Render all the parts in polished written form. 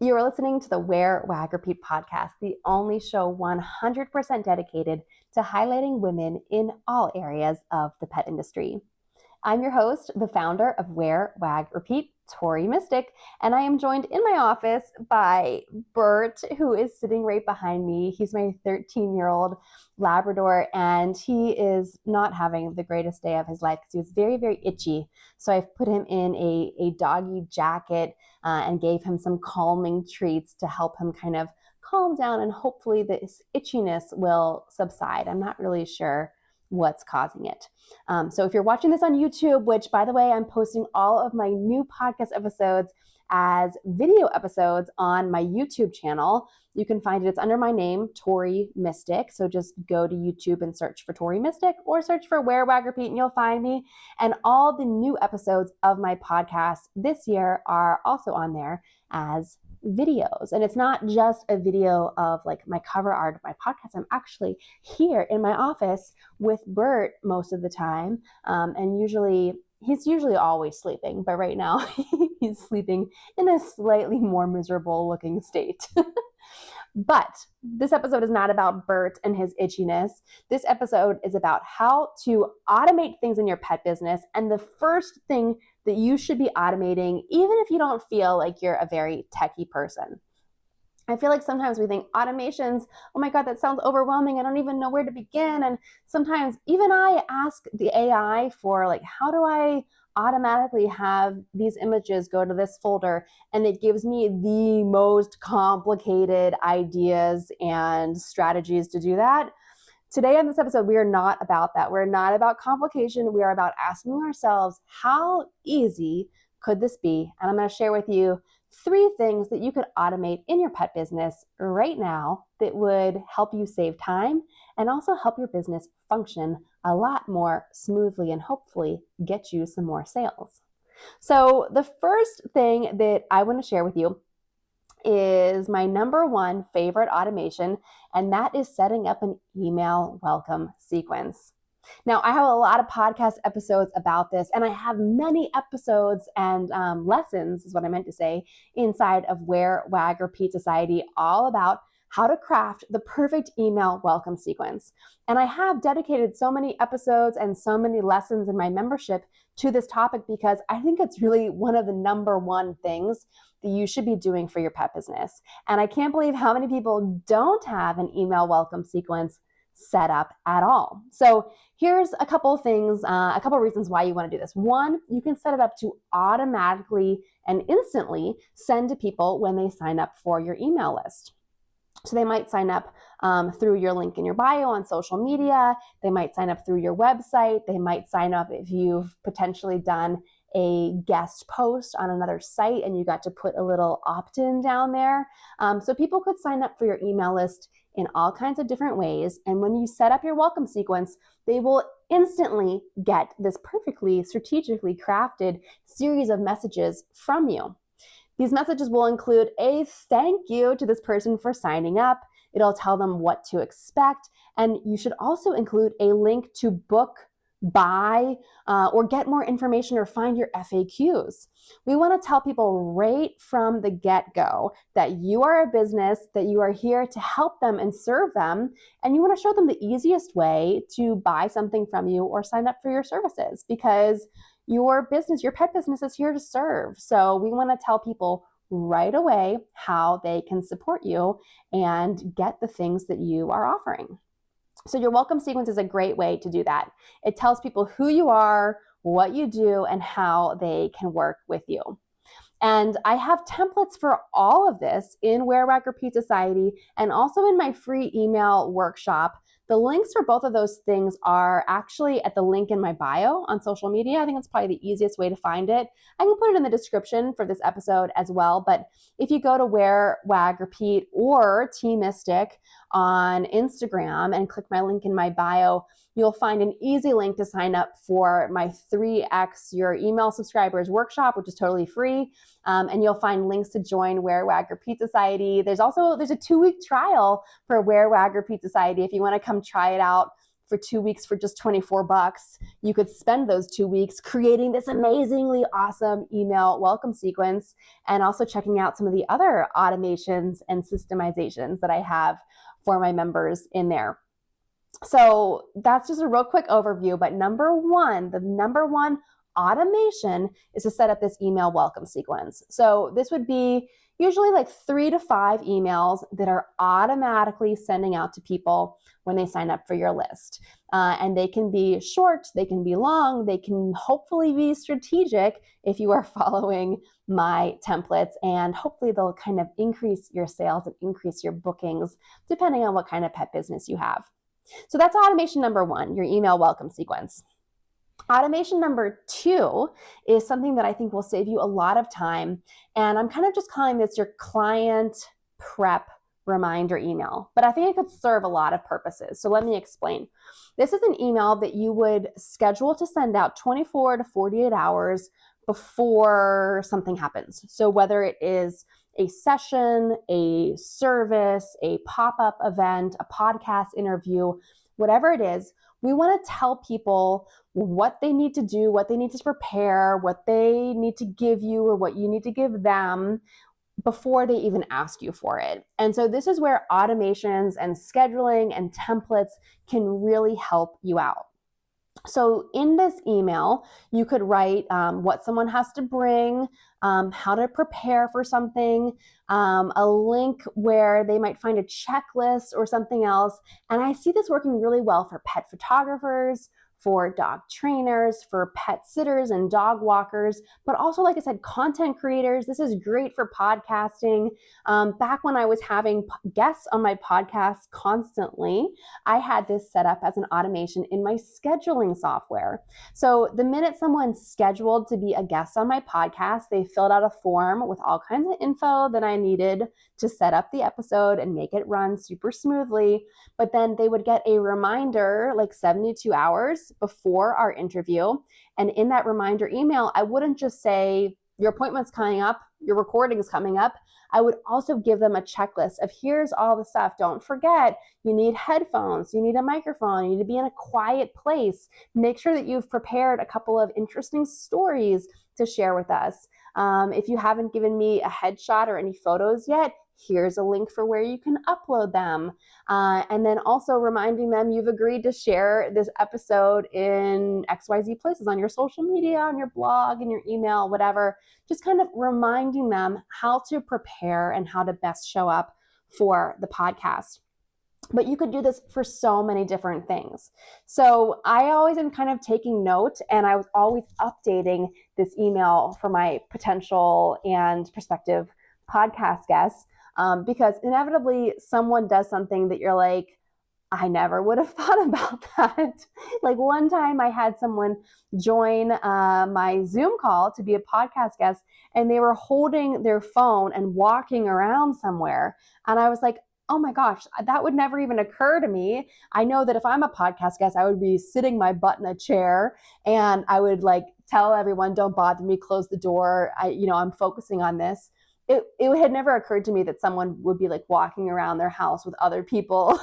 You are listening to the Wear Wag Repeat Podcast, the only show 100% dedicated to highlighting women in all areas of the pet industry. I'm your host, the founder of Wear Wag Repeat, Tori Mistick, and I am joined in my office by Bert, who is sitting right behind me. He's my 13-year-old Labrador, and he is not having the greatest day of his life because he was very, very itchy. So I've put him in a doggy jacket and gave him some calming treats to help him kind of calm down, and hopefully this itchiness will subside. I'm not really sure what's causing it. So if you're watching this on YouTube, which by the way, I'm posting all of my new podcast episodes as video episodes on my YouTube channel. You can find it. It's under my name, Tori Mistick. So just go to YouTube and search for Tori Mistick or search for Wear Wag Repeat and you'll find me. And all the new episodes of my podcast this year are also on there as videos. And it's not just a video of like my cover art of my podcast. I'm actually here in my office with Bert most of the time. And he's usually always sleeping, but right now he's sleeping in a slightly more miserable looking state. But this episode is not about Bert and his itchiness. This episode is about how to automate things in your pet business. And the first thing that you should be automating, even if you don't feel like you're a very techie person. I feel like sometimes we think automations, oh my God, that sounds overwhelming. I don't even know where to begin. And sometimes even I ask the AI for like, how do I automatically have these images go to this folder? And it gives me the most complicated ideas and strategies to do that. Today on this episode, we are not about that. We're not about complication. We are about asking ourselves, how easy could this be? And I'm going to share with you 3 things that you could automate in your pet business right now that would help you save time and also help your business function a lot more smoothly and hopefully get you some more sales. So the first thing that I want to share with you is my number 1 favorite automation, and that is setting up an email welcome sequence. Now, I have a lot of podcast episodes about this, and I have many episodes and lessons, is what I meant to say, inside of Wear Wag Repeat Society, all about how to craft the perfect email welcome sequence. And I have dedicated so many episodes and so many lessons in my membership to this topic because I think it's really one of the number 1 things that you should be doing for your pet business. And I can't believe how many people don't have an email welcome sequence set up at all. So here's a couple of things, a couple of reasons why you want to do this. 1, you can set it up to automatically and instantly send to people when they sign up for your email list. So they might sign up through your link in your bio on social media. They might sign up through your website. They might sign up if you've potentially done a guest post on another site and you got to put a little opt-in down there. So people could sign up for your email list in all kinds of different ways. And when you set up your welcome sequence, they will instantly get this perfectly strategically crafted series of messages from you. These messages will include a thank you to this person for signing up. It'll tell them what to expect. And you should also include a link to book, buy, or get more information or find your FAQs. We want to tell people right from the get-go that you are a business, that you are here to help them and serve them, and you want to show them the easiest way to buy something from you or sign up for your services because your business, your pet business is here to serve. So we want to tell people right away how they can support you and get the things that you are offering. So your welcome sequence is a great way to do that. It tells people who you are, what you do, and how they can work with you. And I have templates for all of this in Wear Wag Repeat Society and also in my free email workshop. The links for both of those things are actually at the link in my bio on social media. I think it's probably the easiest way to find it. I can put it in the description for this episode as well. But if you go to Wear Wag Repeat or T Mistick on Instagram and click my link in my bio, you'll find an easy link to sign up for my 3x your email subscribers workshop, which is totally free. And you'll find links to join Wear Wag Repeat Society. There's a 2-week trial for Wear Wag Repeat Society if you want to come try it out for 2 weeks for just $24, you could spend those 2 weeks creating this amazingly awesome email welcome sequence, and also checking out some of the other automations and systemizations that I have for my members in there. So that's just a real quick overview, but the number one automation is to set up this email welcome sequence. So this would be usually like 3 to 5 emails that are automatically sending out to people when they sign up for your list. And they can be short, they can be long, they can hopefully be strategic if you are following my templates, and hopefully they'll kind of increase your sales and increase your bookings depending on what kind of pet business you have. So that's automation number 1, your email welcome sequence. Automation number 2 is something that I think will save you a lot of time. And I'm kind of just calling this your client prep reminder email, but I think it could serve a lot of purposes. So let me explain. This is an email that you would schedule to send out 24 to 48 hours before something happens. So whether it is a session, a service, a pop-up event, a podcast interview, whatever it is, we want to tell people what they need to do, what they need to prepare, what they need to give you or what you need to give them before they even ask you for it. And so this is where automations and scheduling and templates can really help you out. So in this email, you could write what someone has to bring, how to prepare for something, a link where they might find a checklist or something else. And I see this working really well for pet photographers, for dog trainers, for pet sitters and dog walkers, but also, like I said, content creators. This is great for podcasting. Back when I was having guests on my podcast constantly, I had this set up as an automation in my scheduling software. So the minute someone scheduled to be a guest on my podcast, they filled out a form with all kinds of info that I needed to set up the episode and make it run super smoothly. But then they would get a reminder like 72 hours before our interview. And in that reminder email, I wouldn't just say, your appointment's coming up, your recording is coming up. I would also give them a checklist of here's all the stuff. Don't forget, you need headphones, you need a microphone, you need to be in a quiet place. Make sure that you've prepared a couple of interesting stories to share with us. If you haven't given me a headshot or any photos yet, here's a link for where you can upload them. And then also reminding them you've agreed to share this episode in XYZ places on your social media, on your blog, in your email, whatever. Just kind of reminding them how to prepare and how to best show up for the podcast. But you could do this for so many different things. So I always am kind of taking note, and I was always updating this email for my potential and prospective podcast guests. Because inevitably someone does something that you're like, I never would have thought about that. Like one time I had someone join my Zoom call to be a podcast guest, and they were holding their phone and walking around somewhere. And I was like, oh my gosh, that would never even occur to me. I know that if I'm a podcast guest, I would be sitting my butt in a chair and I would like tell everyone, don't bother me, close the door. I'm focusing on this. It had never occurred to me that someone would be like walking around their house with other people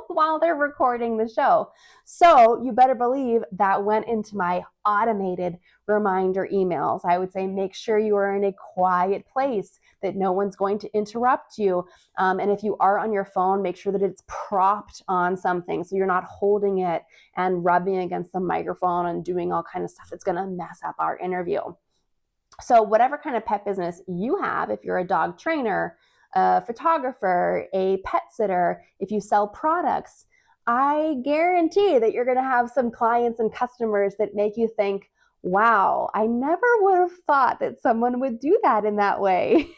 while they're recording the show. So you better believe that went into my automated reminder emails. I would say make sure you are in a quiet place, that no one's going to interrupt you. And if you are on your phone, make sure that it's propped on something so you're not holding it and rubbing against the microphone and doing all kind of stuff that's going to mess up our interview. So whatever kind of pet business you have, if you're a dog trainer, a photographer, a pet sitter, if you sell products, I guarantee that you're going to have some clients and customers that make you think, wow, I never would have thought that someone would do that in that way.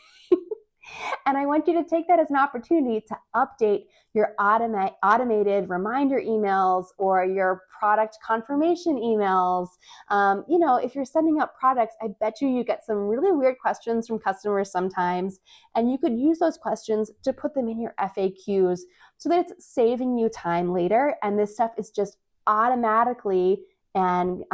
And I want you to take that as an opportunity to update your automated reminder emails or your product confirmation emails. If you're sending out products, I bet you get some really weird questions from customers sometimes, and you could use those questions to put them in your FAQs so that it's saving you time later. And this stuff is just automatically and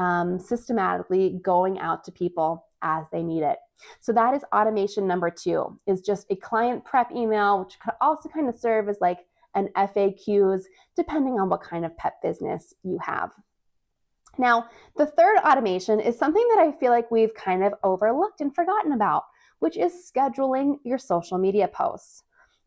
systematically going out to people as they need it. So that is automation number 2, is just a client prep email, which could also kind of serve as like and FAQs, depending on what kind of pet business you have. Now, the third automation is something that I feel like we've kind of overlooked and forgotten about, which is scheduling your social media posts.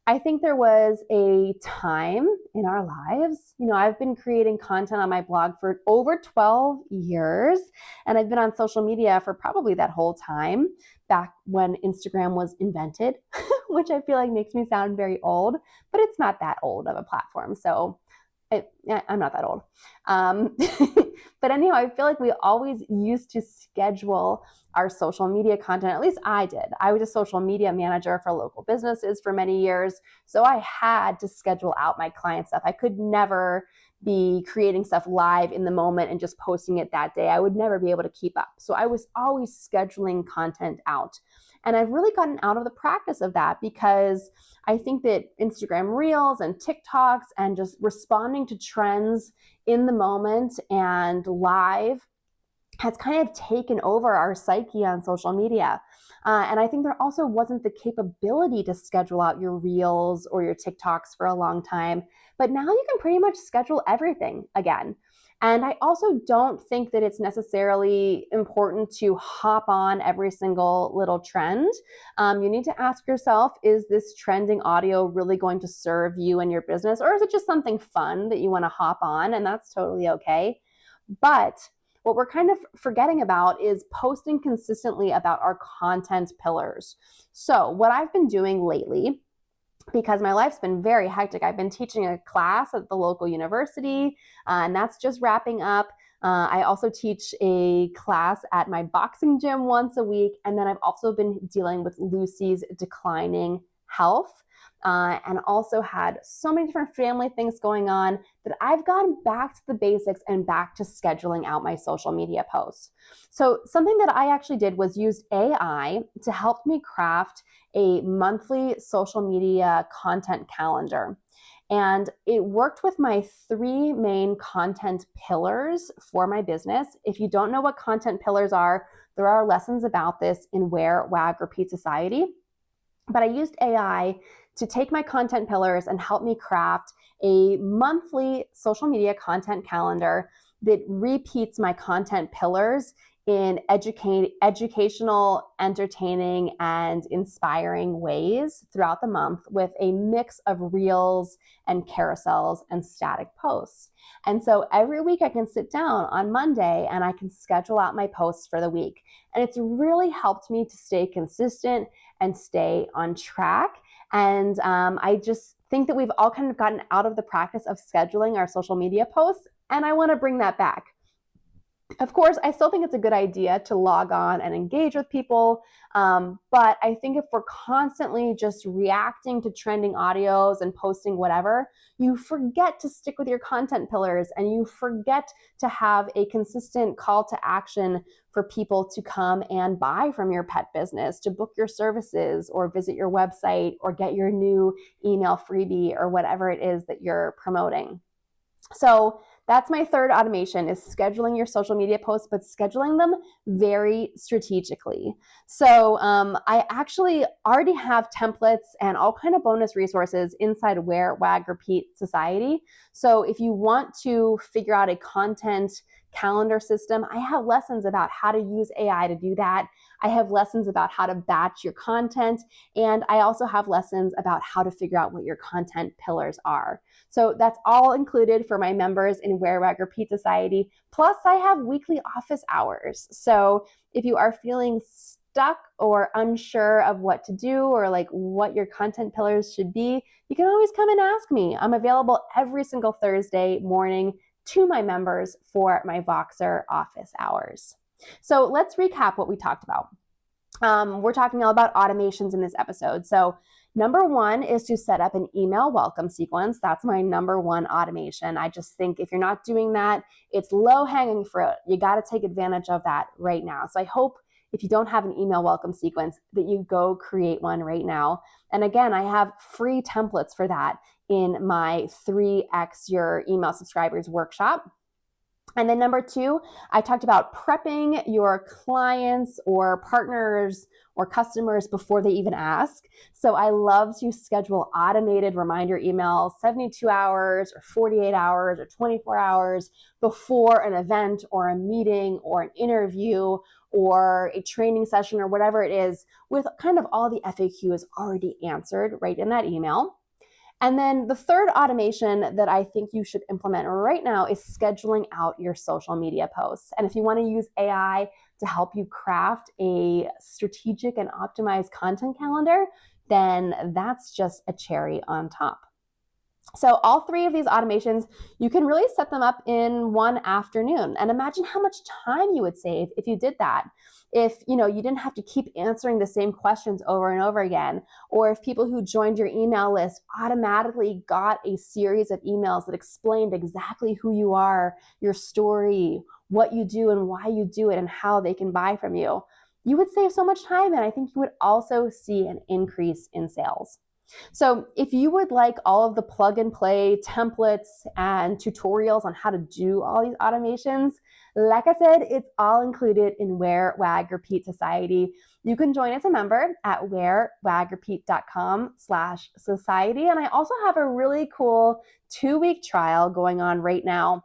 I think there was a time in our lives, I've been creating content on my blog for over 12 years, and I've been on social media for probably that whole time, back when Instagram was invented, which I feel like makes me sound very old, but it's not that old of a platform. So I'm not that old. But anyhow, I feel like we always used to schedule our social media content. At least I did. I was a social media manager for local businesses for many years. So I had to schedule out my client stuff. I could never be creating stuff live in the moment and just posting it that day. I would never be able to keep up. So I was always scheduling content out. And I've really gotten out of the practice of that because I think that Instagram Reels and TikToks and just responding to trends in the moment and live has kind of taken over our psyche on social media. And I think there also wasn't the capability to schedule out your Reels or your TikToks for a long time. But now you can pretty much schedule everything again. And I also don't think that it's necessarily important to hop on every single little trend. You need to ask yourself, is this trending audio really going to serve you and your business? Or is it just something fun that you want to hop on? And that's totally okay. But what we're kind of forgetting about is posting consistently about our content pillars. So what I've been doing lately, because my life's been very hectic, I've been teaching a class at the local university, and that's just wrapping up. I also teach a class at my boxing gym once a week, and then I've also been dealing with Lucy's declining health. And also had so many different family things going on that I've gone back to the basics and back to scheduling out my social media posts. So something that I actually did was use AI to help me craft a monthly social media content calendar. And it worked with my three main content pillars for my business. If you don't know what content pillars are, there are lessons about this in Wear Wag Repeat Society. But I used AI to take my content pillars and help me craft a monthly social media content calendar that repeats my content pillars in educational, entertaining, and inspiring ways throughout the month with a mix of reels and carousels and static posts. And so every week I can sit down on Monday and I can schedule out my posts for the week. And it's really helped me to stay consistent and stay on track. And I just think that we've all kind of gotten out of the practice of scheduling our social media posts, and I want to bring that back. Of course, I still think it's a good idea to log on and engage with people, but I think if we're constantly just reacting to trending audios and posting whatever, you forget to stick with your content pillars and you forget to have a consistent call to action for people to come and buy from your pet business, to book your services or visit your website or get your new email freebie or whatever it is that you're promoting. So that's my third automation, is scheduling your social media posts, but scheduling them very strategically. So I actually already have templates and all kind of bonus resources inside Wear Wag Repeat Society. So if you want to figure out a content calendar system, I have lessons about how to use AI to do that. I have lessons about how to batch your content, and I also have lessons about how to figure out what your content pillars are. So that's all included for my members in Wear Wag Repeat Society. Plus, I have weekly office hours. So if you are feeling stuck or unsure of what to do or like what your content pillars should be, you can always come and ask me. I'm available every single Thursday morning to my members for my Voxer office hours. So let's recap what we talked about. We're talking all about automations in this episode. So number one is to set up an email welcome sequence. That's my number one automation. I just think if you're not doing that, it's low-hanging fruit. You got to take advantage of that right now. So I hope if you don't have an email welcome sequence that you go create one right now. And again, I have free templates for that in my 3x your email subscribers workshop. And then number two, I talked about prepping your clients or partners or customers before they even ask. So I love to schedule automated reminder emails 72 hours or 48 hours or 24 hours before an event or a meeting or an interview or a training session or whatever it is, with kind of all the FAQs already answered right in that email. And then the third automation that I think you should implement right now is scheduling out your social media posts. And if you want to use AI to help you craft a strategic and optimized content calendar, then that's just a cherry on top. So all three of these automations, you can really set them up in one afternoon. And imagine how much time you would save if you did that. If you didn't have to keep answering the same questions over and over again, or if people who joined your email list automatically got a series of emails that explained exactly who you are, your story, what you do and why you do it, and how they can buy from you, you would save so much time. And I think you would also see an increase in sales. So if you would like all of the plug and play templates and tutorials on how to do all these automations, like I said, it's all included in Wear Wag Repeat Society. You can join as a member at wearwagrepeat.com/society. And I also have a really cool 2-week trial going on right now.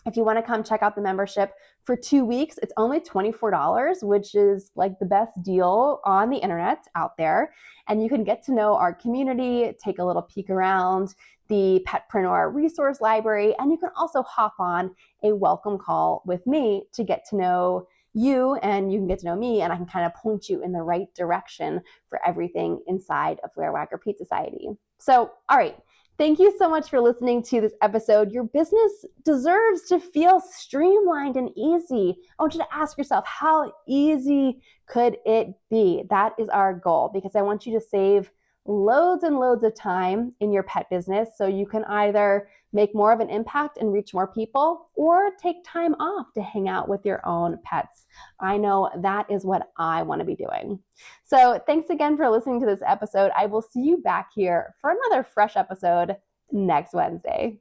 If you want to come check out the membership for 2 weeks, it's only $24, which is like the best deal on the internet out there. And you can get to know our community, take a little peek around the Petpreneur resource library, and you can also hop on a welcome call with me to get to know you, and you can get to know me, and I can kind of point you in the right direction for everything inside of Wear Wag Repeat Society. So, all right. Thank you so much for listening to this episode. Your business deserves to feel streamlined and easy. I want you to ask yourself, how easy could it be? That is our goal, because I want you to save loads and loads of time in your pet business so you can either make more of an impact and reach more people, or take time off to hang out with your own pets. I know that is what I want to be doing. So thanks again for listening to this episode. I will see you back here for another fresh episode next Wednesday.